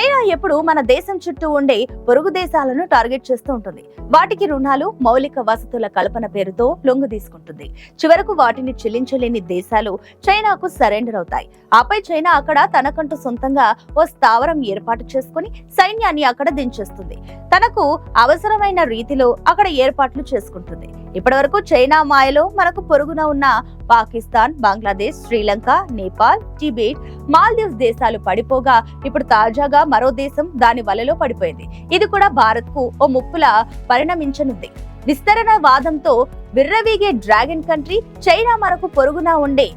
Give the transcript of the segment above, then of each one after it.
China ఎప్పుడు మన దేశం చుట్టూ ఉండే పొరుగు దేశాలను టార్గెట్ చేస్తూ ఉంటుంది. వాటికి రుణాలు, మౌలిక వసతుల కల్పన పేరుతో లొంగు తీసుకుంటుంది. చివరకు వాటిని చెల్లించలేని దేశాలు చైనాకు సరెండర్ అవుతాయి. ఆపై చైనా అక్కడ తనకంటూ సొంతంగా ఓ స్థావరం ఏర్పాటు చేసుకుని సైన్యాన్ని అక్కడ దించేస్తుంది. తనకు అవసరమైన రీతిలో అక్కడ ఏర్పాట్లు చేసుకుంటుంది. ఇప్పటి వరకు చైనా మాయలో మనకు పొరుగున ఉన్న పాకిస్తాన్, బంగ్లాదేశ్, శ్రీలంక, నేపాల్, టిబెట్, మాల్దీవ్స్ దేశాలు పడిపోగా ఇప్పుడు తాజాగా మరో దేశం దాని వలలో పడిపోయింది. ఇది కూడా భారత్ కు ఓ ముప్పులా పరిణమించనుంది. విస్తరణ వాదంతో విర్రవీగే డ్రాగన్ కంట్రీ చైనా మనకు పొరుగున ఉండే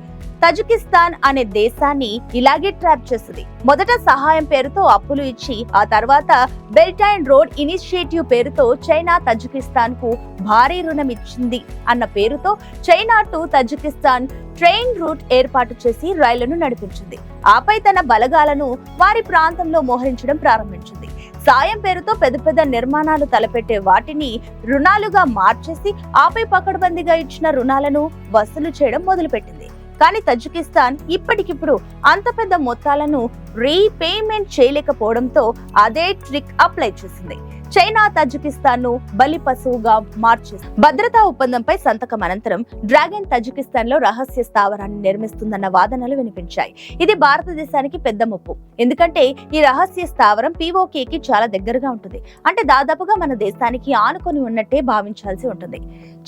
తజికిస్తాన్ అనే దేశాన్ని ఇలాగే ట్రాప్ చేస్తుంది. మొదట సహాయం పేరుతో అప్పులు ఇచ్చి, ఆ తర్వాత బెల్ట్ అండ్ రోడ్ ఇనిషియేటివ్ పేరుతో చైనా తజికిస్తాన్ కు భారీ రుణం ఇచ్చింది అన్న పేరుతో China to Tajikistan train route ఏర్పాటు చేసి రైళ్లను నడిపించింది. ఆపై తన బలగాలను వారి ప్రాంతంలో మోహరించడం ప్రారంభించింది. సాయం పేరుతో పెద్ద పెద్ద నిర్మాణాలు తలపెట్టే వాటిని రుణాలుగా మార్చేసి, ఆపై పకడ్బందీగా ఇచ్చిన రుణాలను వసూలు చేయడం మొదలుపెట్టింది. కానీ తజికిస్తాన్ ఇప్పటికిప్పుడు అంత పెద్ద మొత్తాలను రీపేమెంట్ చేయలేకపోవడంతో అదే ట్రిక్ అప్లై చేసింది. చైనా తజికిస్తాన్ ను బలి పశువుగా మార్చేసింది. భద్రతా ఒప్పందంపై సంతకం అనంతరం డ్రాగన్ తజికిస్తాన్ లో రహస్య స్థావరాన్ని నిర్మిస్తుందన్న వాదనలు వినిపించాయి. ఇది భారతదేశానికి పెద్ద ముప్పు. ఎందుకంటే ఈ రహస్య స్థావరం POK కి చాలా దగ్గరగా ఉంటుంది. అంటే దాదాపుగా మన దేశానికి ఆనుకొని ఉన్నట్టే భావించాల్సి ఉంటుంది.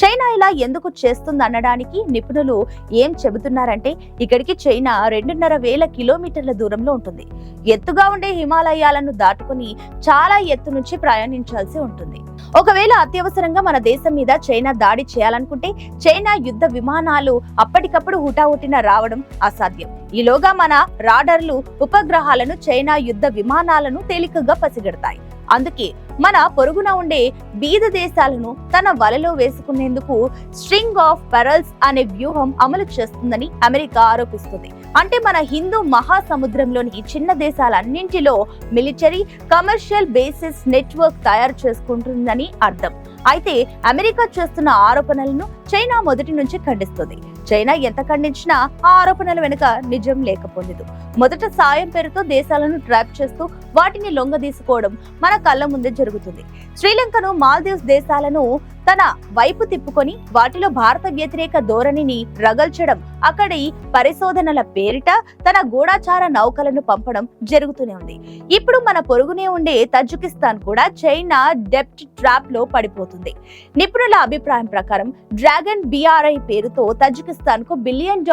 చైనా ఇలా ఎందుకు చేస్తుంది అనడానికి నిపుణులు ఏం చెబుతున్నారంటే, ఇక్కడికి చైనా 2,500 కిలోమీటర్ల దూరంలో ఉంటుంది. ఎత్తుగా ఉండే హిమాలయాలను దాటుకుని చాలా ఎత్తు నుంచి ప్రయాణించాల్సి ఉంటుంది. ఒకవేళ అత్యవసరంగా మన దేశం మీద చైనా దాడి చేయాలనుకుంటే చైనా యుద్ధ విమానాలు అప్పటికప్పుడు హుటాహుటిన రావడం అసాధ్యం. ఈలోగా మన రాడర్లు ఉపగ్రహాలను చైనా యుద్ధ విమానాలను తేలికగా పసిగడతాయి. అందుకే మన పొరుగున ఉండే బీద దేశాలను తన వలలో వేసుకునేందుకు స్ట్రింగ్ ఆఫ్ పెరల్స్ అనే వ్యూహం అమలు చేస్తుందని అమెరికా ఆరోపిస్తుంది. అంటే మన హిందూ మహాసముద్రంలోని చిన్న దేశాలన్నింటిలో మిలిటరీ, కమర్షియల్ బేసిస్ నెట్వర్క్ తయారు చేసుకుంటుందని అర్థం. అయితే అమెరికా చేస్తున్న ఆరోపణలను చైనా మొదటి నుంచి ఖండిస్తుంది. చైనా ఎంత ఖండించినా ఆ ఆరోపణల వెనుక నిజం లేకపోలేదు. మొదట సాయం పేరుతో దేశాలను ట్రాప్ చేస్తూ వాటిని లొంగదీసుకోవడం మన కళ్ళ ముందే జరుగుతుంది. శ్రీలంకను, మాల్దీవ్స్ దేశాలను తన వైపు తిప్పుకొని వాటిలో భారత వ్యతిరేక ధోరణిని రగల్చడం, అక్కడి పరిశోధనల పేరిట తన గూఢచార నౌకలను పంపడం జరుగుతూనే ఉంది. ఇప్పుడు మన పొరుగునే ఉండే తజికిస్తాన్ కూడా చైనా డెప్ట్ ట్రాప్ లో పడిపోతుంది. నిపుణుల అభిప్రాయం ప్రకారం డ్రాగన్ BRI పేరుతో తజికిస్తాన్ కు $1 బిలియన్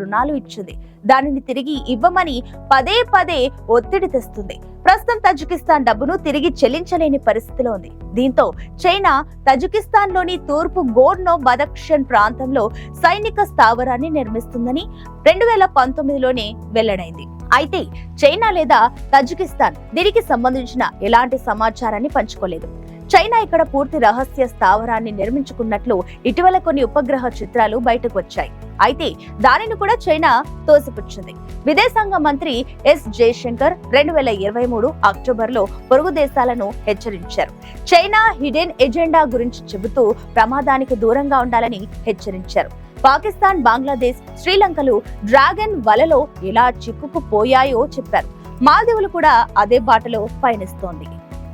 రుణాలు ఇచ్చింది. దానిని తిరిగి ఇవ్వమని పదే పదే ఒత్తిడి తెస్తుంది. ప్రస్తుతం తజికిస్తాన్ డబ్బును తిరిగి చెల్లించలేని పరిస్థితిలో ఉంది. దీంతో చైనా తజికిస్తాన్ లోని తూర్పు గోర్నో బదఖ్షాన్ ప్రాంతంలో సైనిక స్థావరాన్ని నిర్మిస్తుందని 2019లోనే వెల్లడైంది. అయితే చైనా లేదా తజికిస్తాన్ దీనికి సంబంధించిన ఎలాంటి సమాచారాన్ని పంచుకోలేదు. చైనా ఇక్కడ పూర్తి రహస్య స్థావరాన్ని నిర్మించుకున్నట్లు ఇటీవల కొన్ని ఉపగ్రహ చిత్రాలు బయటకు వచ్చాయి. అయితే దానిని కూడా చైనా తోసిపుచ్చింది. విదేశాంగ మంత్రి S. జయశంకర్ 2023 అక్టోబర్లో పొరుగు దేశాలను హెచ్చరించారు. చైనా హిడెన్ ఎజెండా గురించి చెబుతూ ప్రమాదానికి దూరంగా ఉండాలని హెచ్చరించారు. పాకిస్తాన్, బంగ్లాదేశ్, శ్రీలంకలు డ్రాగన్ వలలో ఎలా చిక్కుకుపోయాయో చెప్పారు. మాల్దీవులు కూడా అదే బాటలో పయనిస్తోంది.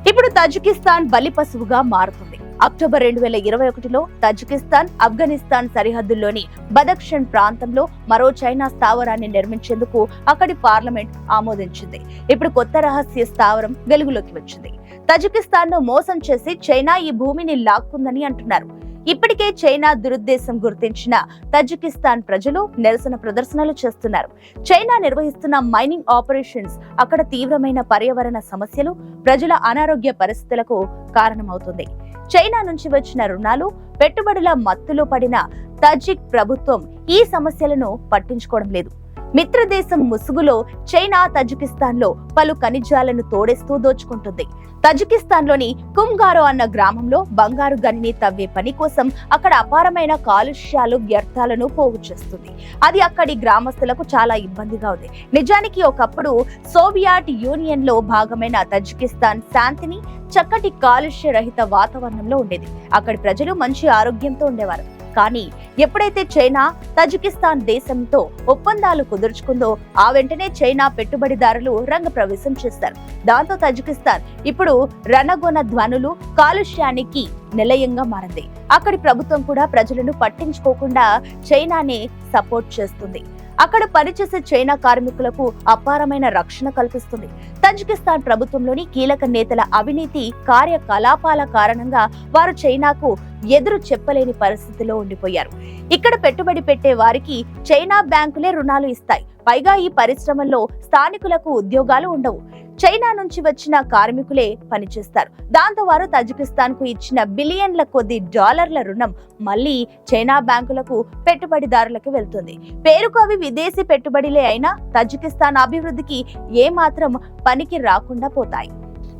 ఇప్పుడు తజికిస్తాన్ బలి పశువుగా మారుతుంది. అక్టోబర్ 2021లో తజికిస్తాన్, ఆఫ్ఘనిస్తాన్ సరిహద్దుల్లోని బదఖ్షాన్ ప్రాంతంలో మరో చైనా స్థావరాన్ని నిర్మించేందుకు అక్కడి పార్లమెంట్ ఆమోదించింది. ఇప్పుడు కొత్త రహస్య స్థావరం వెలుగులోకి వచ్చింది. తజికిస్తాన్ ను మోసం చేసి చైనా ఈ భూమిని లాక్కుందని అంటున్నారు. ఇప్పటికే చైనా దురుద్దేశం గుర్తించిన తజికిస్తాన్ ప్రజలు నిరసన ప్రదర్శనలు చేస్తున్నారు. చైనా నిర్వహిస్తున్న మైనింగ్ ఆపరేషన్స్ అక్కడ తీవ్రమైన పర్యావరణ సమస్యలు, ప్రజల అనారోగ్య పరిస్థితులకు కారణమవుతుంది. చైనా నుంచి వచ్చిన రుణాలు, పెట్టుబడుల మత్తులో పడిన తజిక్ ప్రభుత్వం ఈ సమస్యలను పట్టించుకోవడం లేదు. మిత్రదేశం ముసుగులో చైనా తజికిస్తాన్ లో పలు ఖనిజాలను తోడేస్తూ దోచుకుంటుంది. తజికిస్తాన్ లోని కుంగారో అన్న గ్రామంలో బంగారు గనిని తవ్వే పని కోసం అక్కడ అపారమైన కాలుష్యాలు, వ్యర్థాలను పోగు చేస్తుంది. అది అక్కడి గ్రామస్తులకు చాలా ఇబ్బందిగా ఉంది. నిజానికి ఒకప్పుడు సోవియట్ యూనియన్ లో భాగమైన తజికిస్తాన్ శాంతిని, చక్కటి కాలుష్య రహిత వాతావరణంలో ఉండేది. అక్కడి ప్రజలు మంచి ఆరోగ్యంతో ఉండేవారు. కానీ ఎప్పుడైతే చైనా తజికిస్తాన్ దేశంతో ఒప్పందాలు కుదుర్చుకుందో ఆ వెంటనే చైనా పెట్టుబడిదారులు రంగప్రవేశం చేశారు. దాంతో తజికిస్తాన్ ఇప్పుడు రణగొణ ధ్వనులు, కాలుష్యానికి నిలయంగా మారింది. అక్కడి ప్రభుత్వం కూడా ప్రజలను పట్టించుకోకుండా చైనానే సపోర్ట్ చేస్తుంది. అక్కడ పనిచేసే చైనా కార్మికులకు అపారమైన రక్షణ కల్పిస్తుంది. తజికిస్తాన్ ప్రభుత్వంలోని కీలక నేతల అవినీతి కార్యకలాపాల కారణంగా వారు చైనాకు ఎదురు చెప్పలేని పరిస్థితిలో ఉండిపోయారు. ఇక్కడ పెట్టుబడి పెట్టే వారికి చైనా బ్యాంకులే రుణాలు ఇస్తాయి. పైగా ఈ పరిశ్రమల్లో స్థానికులకు ఉద్యోగాలు ఉండవు. చైనా నుంచి వచ్చిన కార్మికులే పనిచేస్తారు. దాంతో వారు తజికిస్తాన్ కు ఇచ్చిన బిలియన్ల కొద్ది డాలర్ల రుణం మళ్లీ చైనా బ్యాంకులకు పెట్టుబడిదారులకు వెళ్తుంది. పేరుకు అవి విదేశీ పెట్టుబడిలే అయినా తజికిస్తాన్ అభివృద్ధికి ఏమాత్రం పనికి రాకుండా పోతాయి.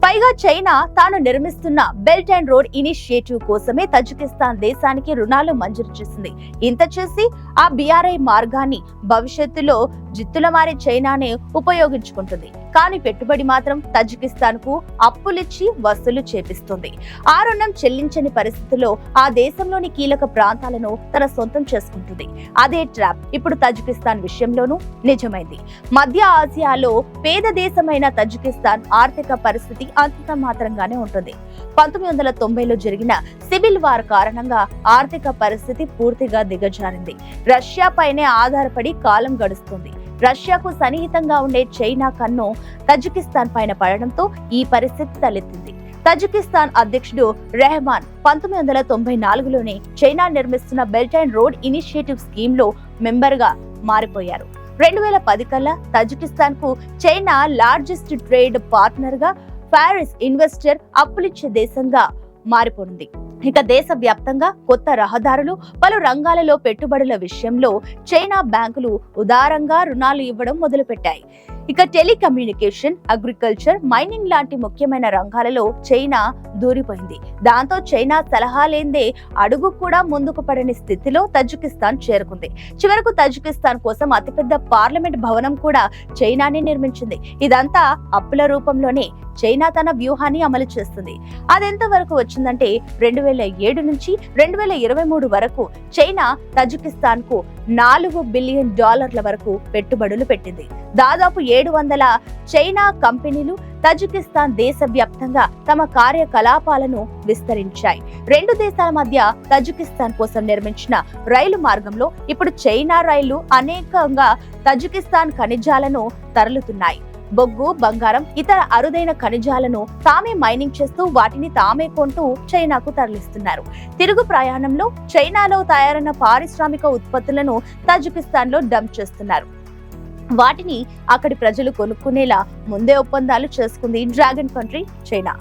పైగా చైనా తాను నిర్మిస్తున్న బెల్ట్ అండ్ రోడ్ ఇనిషియేటివ్ కోసమే తజికిస్తాన్ దేశానికి రుణాలు మంజూరు చేసింది. ఇంత చేసి ఆ బిఆర్ఐ మార్గాన్ని భవిష్యత్తులో జిత్తులమారి చైనానే ఉపయోగించుకుంటుంది. కానీ పెట్టుబడి మాత్రం తజికిస్తాన్ కు అప్పులిచ్చి వసూలు చేపిస్తుంది. ఆ రుణం చెల్లించని పరిస్థితుల్లో ఆ దేశంలోని కీలక ప్రాంతాలను తన సొంతం చేసుకుంటుంది. అదే ట్రాప్ ఇప్పుడు తజికిస్తాన్ విషయంలోనూ నిజమైంది. మధ్య ఆసియాలో పేద దేశమైన తజికిస్తాన్ ఆర్థిక పరిస్థితి అంత మాత్రంగానే ఉంటుంది. 1990లో జరిగిన సివిల్ వార్ కారణంగా ఆర్థిక పరిస్థితి పూర్తిగా దిగజారింది. రష్యా పైనే ఆధారపడి కాలం గడుస్తుంది. రష్యాకు సన్నిహితంగా ఉండే చైనా కన్ను తజికిస్తాన్ పైన పడడంతో ఈ పరిస్థితి తలెత్తింది. తజికిస్తాన్ అధ్యక్షుడు రెహమాన్ 1994లోనే చైనా నిర్మిస్తున్న belt and road initiative scheme లో మెంబర్ గా మారిపోయారు. 2010 కల్లా తజికిస్తాన్ కు చైనా లార్జెస్ట్ ట్రేడ్ పార్ట్నర్ గా, పారిస్ ఇన్వెస్టర్ అప్పులిచ్చే దేశంగా మారిపోయింది. ఇక దేశ వ్యాప్తంగా కొత్త రహదారులు, పలు రంగాలలో పెట్టుబడుల విషయంలో చైనా బ్యాంకులు ఉదారంగా రుణాలు ఇవ్వడం మొదలుపెట్టాయి. ఇక టెలికమ్యూనికేషన్, అగ్రికల్చర్, మైనింగ్ లాంటి ముఖ్యమైన రంగాలలో చైనా దూరిపోయింది. దాంతో చైనా సలహా లేందే అడుగు కూడా ముందుకు పడని స్థితిలో తజికిస్తాన్ చేరుకుంది. చివరకు తజికిస్తాన్ కోసం అతిపెద్ద పార్లమెంట్ భవనం కూడా చైనానే నిర్మించింది. ఇదంతా అప్పుల రూపంలోనే చైనా తన వ్యూహాన్ని అమలు చేస్తుంది. అదెంత వరకు వచ్చిందంటే 2007 నుంచి 2023 వరకు చైనా తజికిస్తాన్ కు $4 బిలియన్ వరకు పెట్టుబడులు పెట్టింది. దాదాపు 700 చైనా కంపెనీలు తజికిస్తాన్ దేశవ్యాప్తంగా తమ కార్యకలాపాలను విస్తరించాయి. రెండు దేశాల మధ్య తజికిస్తాన్ కోసం నిర్మించిన రైలు మార్గంలో ఇప్పుడు చైనా రైళ్లు అనేకంగా తజికిస్తాన్ ఖనిజాలను తరలుతున్నాయి. బొగ్గు, బంగారం, ఇతర అరుదైన ఖనిజాలను తామే మైనింగ్ చేస్తూ వాటిని తామే కొంటూ చైనాకు తరలిస్తున్నారు. తిరుగు ప్రయాణంలో చైనాలో తయారైన పారిశ్రామిక ఉత్పత్తులను తజికిస్తాన్ లో డంప్ చేస్తున్నారు. వాటిని అక్కడి ప్రజలు కొనుక్కునేలా ముందే ఒప్పందాలు చేసుకుంది డ్రాగన్ కంట్రీ చైనా.